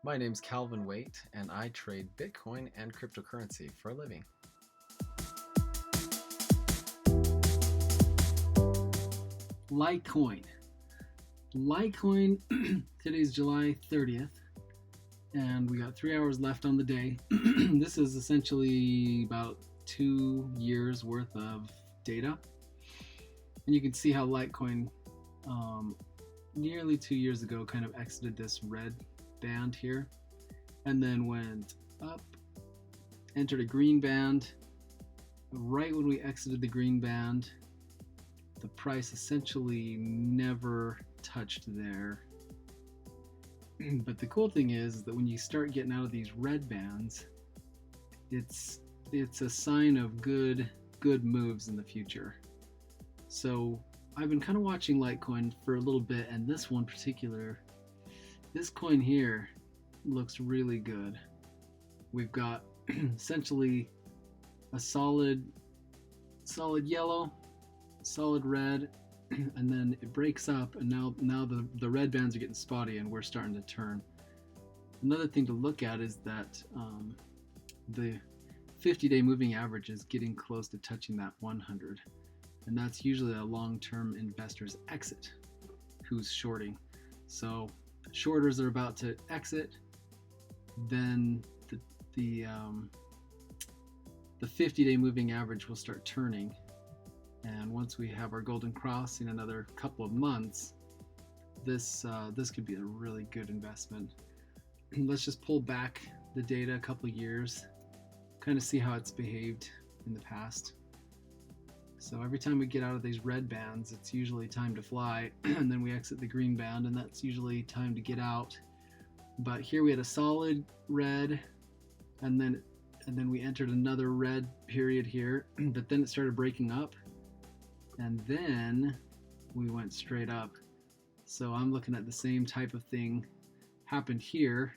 My name's Calvin Waite, and I trade Bitcoin and cryptocurrency for a living. Litecoin. Today's July 30th, and we got 3 hours left on the day. This is essentially about 2 years worth of data. And you can see how Litecoin nearly 2 years ago kind of exited this red band here, and then went up, entered a green band. Right when we exited the green band, the price essentially never touched there. But the cool thing is that when you start getting out of these red bands, it's a sign of good moves in the future. So I've been kind of watching Litecoin for a little bit, and this one particular, this coin here looks really good. We've got essentially a solid yellow, solid red, and then it breaks up, and now the red bands are getting spotty and we're starting to turn. Another thing to look at is that the 50-day moving average is getting close to touching that 100, and that's usually a long-term investor's exit who's shorting. So shorters are about to exit, then the 50-day moving average will start turning. And once we have our golden cross in another couple of months, this could be a really good investment. Let's just pull back the data a couple of years, kind of see how it's behaved in the past. So every time we get out of these red bands, it's usually time to fly, and then we exit the green band, and that's usually time to get out. But here we had a solid red, and then we entered another red period here, but then it started breaking up. And then we went straight up. So I'm looking at the same type of thing happened here.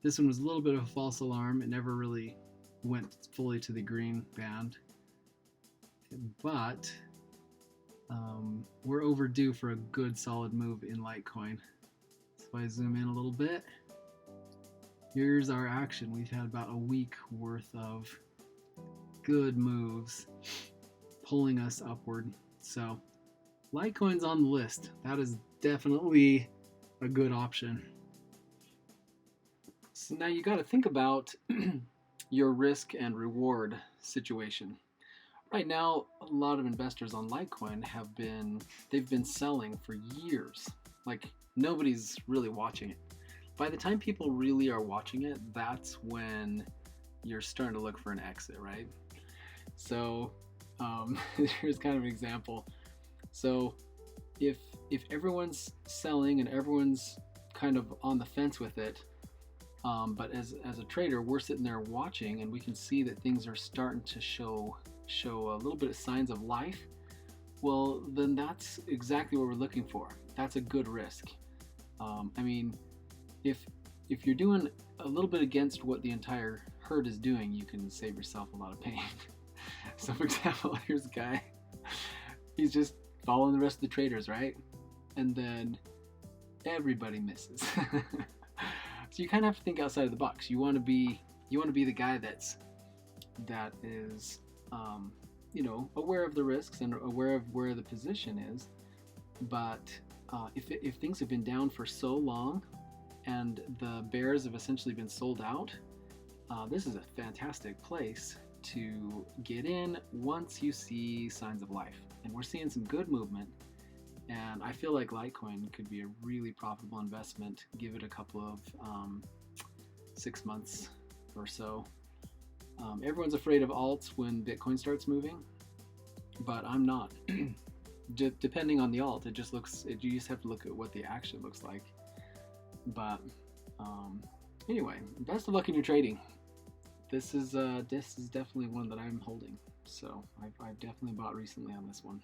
This one was a little bit of a false alarm. It never really went fully to the green band. But we're overdue for a good solid move in Litecoin. So if I zoom in a little bit, here's our action. We've had about a week worth of good moves pulling us upward. So Litecoin's on the list. That is definitely a good option. So now you got to think about your risk and reward situation. Right now, a lot of investors on Litecoin they've been selling for years. Like, nobody's really watching it. By the time people really are watching it, that's when you're starting to look for an exit, right? So here's kind of an example. So if everyone's selling and everyone's kind of on the fence with it, but as a trader, we're sitting there watching, and we can see that things are starting to show a little bit of signs of life. Well, then that's exactly what we're looking for. That's a good risk. I mean, if you're doing a little bit against what the entire herd is doing, you can save yourself a lot of pain. So for example, here's a guy, he's just following the rest of the traders, right? And then everybody misses. So you kind of have to think outside of the box. You want to be the guy that is aware of the risks and aware of where the position is. But if things have been down for so long and the bears have essentially been sold out, this is a fantastic place to get in once you see signs of life. And we're seeing some good movement, and I feel like Litecoin could be a really profitable investment. Give it a couple of 6 months or so. Everyone's afraid of alts when Bitcoin starts moving, but I'm not. Depending on the alt, you just have to look at what the action looks like. But anyway, best of luck in your trading. This is definitely one that I'm holding, so I've definitely bought recently on this one.